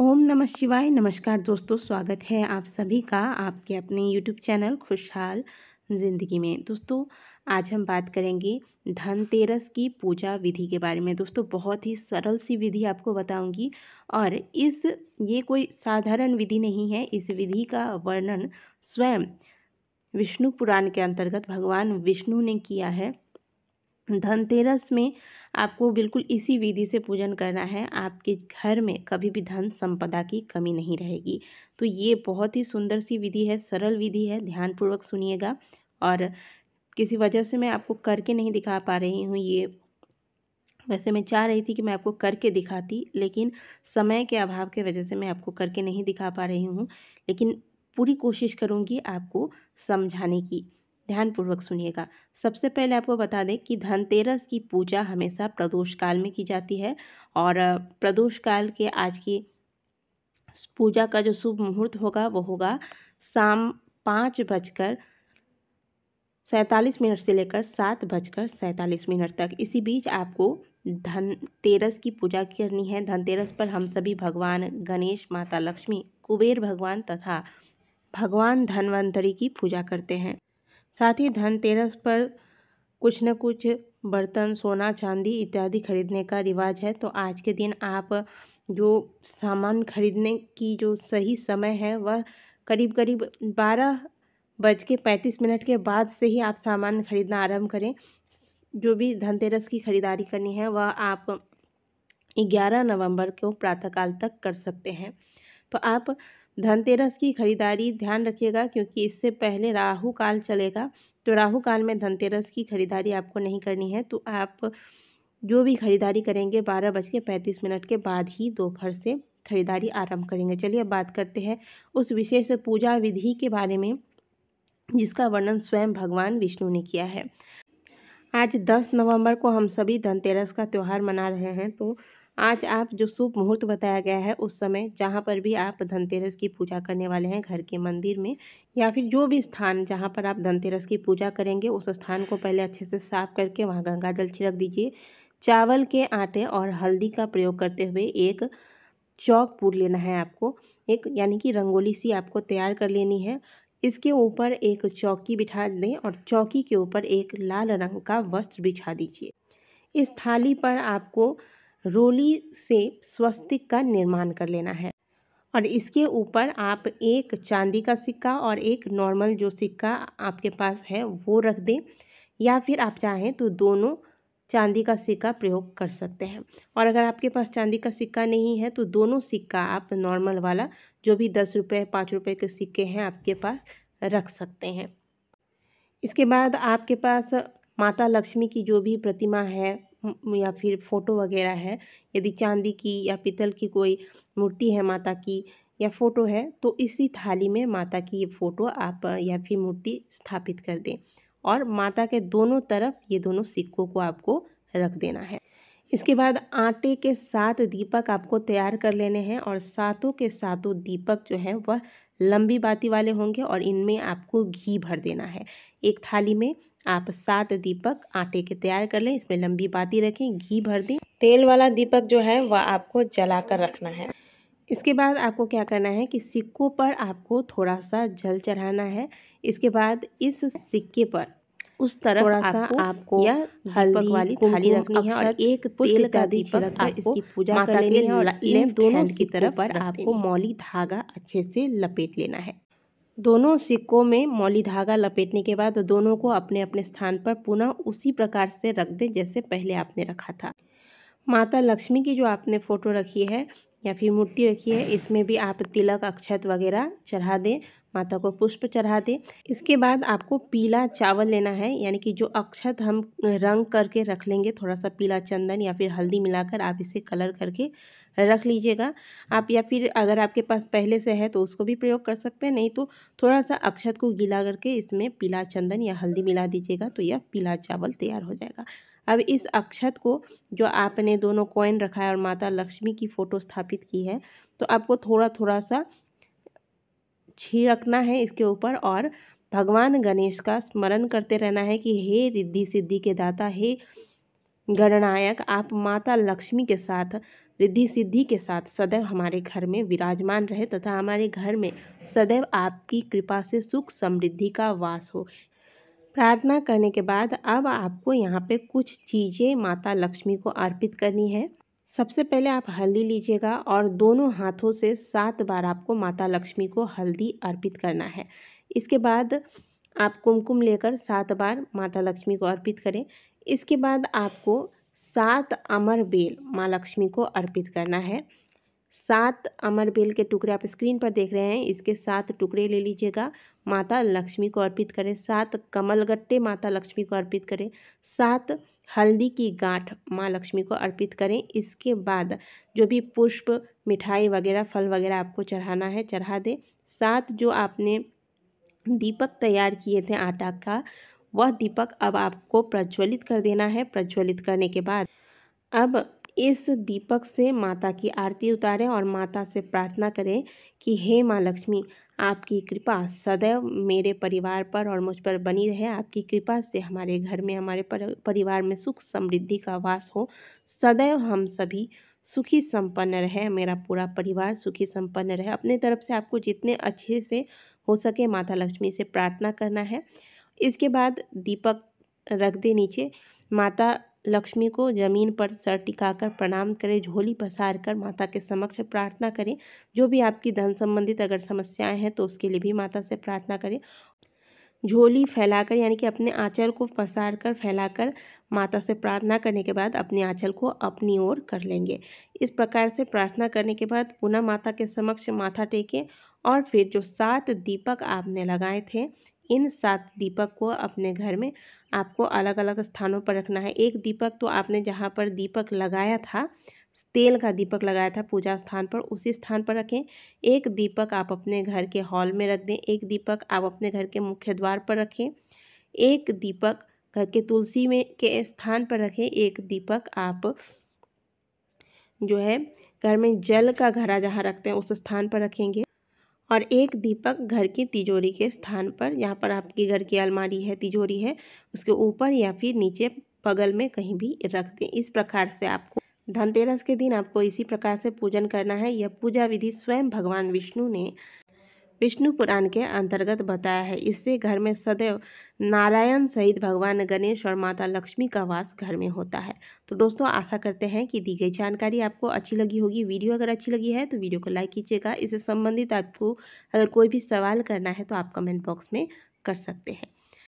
ओम नमः शिवाय। नमस्कार दोस्तों, स्वागत है आप सभी का आपके अपने यूट्यूब चैनल खुशहाल ज़िंदगी में। दोस्तों, आज हम बात करेंगे धनतेरस की पूजा विधि के बारे में। दोस्तों, बहुत ही सरल सी विधि आपको बताऊंगी और ये कोई साधारण विधि नहीं है। इस विधि का वर्णन स्वयं विष्णु पुराण के अंतर्गत भगवान विष्णु ने किया है। धनतेरस में आपको बिल्कुल इसी विधि से पूजन करना है। आपके घर में कभी भी धन संपदा की कमी नहीं रहेगी। तो ये बहुत ही सुंदर सी विधि है, सरल विधि है, ध्यानपूर्वक सुनिएगा। और किसी वजह से मैं आपको करके नहीं दिखा पा रही हूँ ये। वैसे मैं चाह रही थी कि मैं आपको करके दिखाती, लेकिन समय के अभाव के वजह से मैं आपको करके नहीं दिखा पा रही हूँ। लेकिन पूरी कोशिश करूँगी आपको समझाने की। ध्यानपूर्वक सुनिएगा। सबसे पहले आपको बता दें कि धनतेरस की पूजा हमेशा प्रदोष काल में की जाती है और प्रदोष काल के आज की पूजा का जो शुभ मुहूर्त होगा वो होगा शाम 5:47 से लेकर 7:47 तक। इसी बीच आपको धनतेरस की पूजा करनी है। धनतेरस पर हम सभी भगवान गणेश, माता लक्ष्मी, कुबेर भगवान तथा भगवान धन्वंतरी की पूजा करते हैं। साथ ही धनतेरस पर कुछ न कुछ बर्तन, सोना, चांदी इत्यादि खरीदने का रिवाज है। तो आज के दिन आप जो सामान खरीदने की जो सही समय है वह करीब करीब 12:35 के बाद से ही आप सामान खरीदना आरंभ करें। जो भी धनतेरस की खरीदारी करनी है वह आप 11 नवंबर को प्रातःकाल तक कर सकते हैं। तो आप धनतेरस की खरीदारी ध्यान रखिएगा, क्योंकि इससे पहले राहु काल चलेगा। तो राहु काल में धनतेरस की खरीदारी आपको नहीं करनी है। तो आप जो भी खरीदारी करेंगे 12:35 के बाद ही दोपहर से खरीदारी आरंभ करेंगे। चलिए अब बात करते हैं उस विशेष पूजा विधि के बारे में जिसका वर्णन स्वयं भगवान विष्णु ने किया है। आज 10 नवंबर को हम सभी धनतेरस का त्यौहार मना रहे हैं। तो आज आप जो शुभ मुहूर्त बताया गया है उस समय जहाँ पर भी आप धनतेरस की पूजा करने वाले हैं, घर के मंदिर में या फिर जो भी स्थान जहाँ पर आप धनतेरस की पूजा करेंगे, उस स्थान को पहले अच्छे से साफ करके वहाँ गंगा जल छिड़क दीजिए। चावल के आटे और हल्दी का प्रयोग करते हुए एक चौक पूर लेना है आपको। एक यानी कि रंगोली सी आपको तैयार कर लेनी है। इसके ऊपर एक चौकी बिठा दें और चौकी के ऊपर एक लाल रंग का वस्त्र बिछा दीजिए। इस थाली पर आपको रोली से स्वस्तिक का निर्माण कर लेना है और इसके ऊपर आप एक चांदी का सिक्का और एक नॉर्मल जो सिक्का आपके पास है वो रख दें, या फिर आप चाहें तो दोनों चांदी का सिक्का प्रयोग कर सकते हैं। और अगर आपके पास चांदी का सिक्का नहीं है तो दोनों सिक्का आप नॉर्मल वाला जो भी 10 रुपये 5 रुपये के सिक्के हैं आपके पास रख सकते हैं। इसके बाद आपके पास माता लक्ष्मी की जो भी प्रतिमा है या फिर फ़ोटो वगैरह है, यदि चांदी की या पीतल की कोई मूर्ति है माता की या फ़ोटो है, तो इसी थाली में माता की ये फ़ोटो आप या फिर मूर्ति स्थापित कर दें और माता के दोनों तरफ ये दोनों सिक्कों को आपको रख देना है। इसके बाद आटे के 7 दीपक आपको तैयार कर लेने हैं और सातों के सातों दीपक जो हैं वह लंबी बाती वाले होंगे और इनमें आपको घी भर देना है। एक थाली में आप 7 दीपक आटे के तैयार कर लें, इसमें लंबी बाती रखें, घी भर दें। तेल वाला दीपक जो है वह आपको जला कर रखना है। इसके बाद आपको क्या करना है कि सिक्कों पर आपको थोड़ा सा जल चढ़ाना है। इसके बाद इस सिक्के पर उस तरफ थोड़ा सा आपको या दीपक वाली थाली रखनी है और एक तेल का दीपक पर इसकी पूजा कर लेनी है और इन दोनों की तरफ पर आपको मौली धागा अच्छे से लपेट लेना है। दोनों सिक्कों में मौली धागा लपेटने के बाद दोनों को अपने अपने स्थान पर पुनः उसी प्रकार से रख दें जैसे पहले आपने रखा था। माता लक्ष्मी की जो आपने फ़ोटो रखी है या फिर मूर्ति रखी है, इसमें भी आप तिलक, अक्षत वगैरह चढ़ा दें, माता को पुष्प चढ़ा दें। इसके बाद आपको पीला चावल लेना है, यानी कि जो अक्षत हम रंग करके रख लेंगे, थोड़ा सा पीला चंदन या फिर हल्दी मिलाकर आप इसे कलर करके रख लीजिएगा। आप या फिर अगर आपके पास पहले से है तो उसको भी प्रयोग कर सकते हैं, नहीं तो थोड़ा सा अक्षत को गीला करके इसमें पीला चंदन या हल्दी मिला दीजिएगा तो यह पीला चावल तैयार हो जाएगा। अब इस अक्षत को जो आपने दोनों कॉइन रखा है और माता लक्ष्मी की फ़ोटो स्थापित की है, तो आपको थोड़ा थोड़ा सा छिड़कना है इसके ऊपर और भगवान गणेश का स्मरण करते रहना है कि हे रिद्धि सिद्धि के दाता, हे गणनायक, आप माता लक्ष्मी के साथ रिद्धि सिद्धि के साथ सदैव हमारे घर में विराजमान रहे तथा हमारे घर में सदैव आपकी कृपा से सुख समृद्धि का वास हो। प्रार्थना करने के बाद अब आपको यहाँ पे कुछ चीज़ें माता लक्ष्मी को अर्पित करनी है। सबसे पहले आप हल्दी लीजिएगा और दोनों हाथों से 7 बार आपको माता लक्ष्मी को हल्दी अर्पित करना है। इसके बाद आप कुमकुम लेकर 7 बार माता लक्ष्मी को अर्पित करें। इसके बाद आपको 7 अमर बेल माँ लक्ष्मी को अर्पित करना है। 7 अमर बेल के टुकड़े आप स्क्रीन पर देख रहे हैं, इसके 7 टुकड़े ले लीजिएगा, माता लक्ष्मी को अर्पित करें। 7 कमलगट्टे माता लक्ष्मी को अर्पित करें। 7 हल्दी की गांठ माँ लक्ष्मी को अर्पित करें। इसके बाद जो भी पुष्प, मिठाई वगैरह, फल वगैरह आपको चढ़ाना है चढ़ा दें। 7 जो आपने दीपक तैयार किए थे आटा का, वह दीपक अब आपको प्रज्वलित कर देना है। प्रज्वलित करने के बाद अब इस दीपक से माता की आरती उतारें और माता से प्रार्थना करें कि हे माँ लक्ष्मी, आपकी कृपा सदैव मेरे परिवार पर और मुझ पर बनी रहे। आपकी कृपा से हमारे घर में, हमारे परिवार में सुख समृद्धि का वास हो। सदैव हम सभी सुखी संपन्न रहे, मेरा पूरा परिवार सुखी संपन्न रहे। अपने तरफ से आपको जितने अच्छे से हो सके माता लक्ष्मी से प्रार्थना करना है। इसके बाद दीपक रख दे नीचे। माता लक्ष्मी को जमीन पर सर टिकाकर प्रणाम करें, झोली पसार कर माता के समक्ष प्रार्थना करें। जो भी आपकी धन संबंधित अगर समस्याएं हैं तो उसके लिए भी माता से प्रार्थना करें। झोली फैलाकर यानी कि अपने आंचल को पसार कर फैलाकर माता से प्रार्थना करने के बाद अपने आंचल को अपनी ओर कर लेंगे। इस प्रकार से प्रार्थना करने के बाद पुनः माता के समक्ष माथा टेकें और फिर जो 7 दीपक आपने लगाए थे, इन 7 दीपक को अपने घर में आपको अलग अलग स्थानों पर रखना है। एक दीपक तो आपने जहाँ पर दीपक लगाया था, तेल का दीपक लगाया था पूजा स्थान पर, उसी स्थान पर रखें। एक दीपक आप अपने घर के हॉल में रख दें। एक दीपक आप अपने घर के मुख्य द्वार पर रखें। एक दीपक घर के तुलसी में के स्थान पर रखें। एक दीपक आप जो है घर में जल का घड़ा जहाँ रखते हैं उस स्थान पर रखेंगे। और एक दीपक घर की तिजोरी के स्थान पर, यहाँ पर आपके घर की अलमारी है, तिजोरी है, उसके ऊपर या फिर नीचे बगल में कहीं भी रख दें। इस प्रकार से आपको धनतेरस के दिन आपको इसी प्रकार से पूजन करना है। यह पूजा विधि स्वयं भगवान विष्णु ने विष्णु पुराण के अंतर्गत बताया है। इससे घर में सदैव नारायण सहित भगवान गणेश और माता लक्ष्मी का वास घर में होता है। तो दोस्तों, आशा करते हैं कि दी गई जानकारी आपको अच्छी लगी होगी। वीडियो अगर अच्छी लगी है तो वीडियो को लाइक कीजिएगा। इससे संबंधित आपको अगर कोई भी सवाल करना है तो आप कमेंट बॉक्स में कर सकते हैं।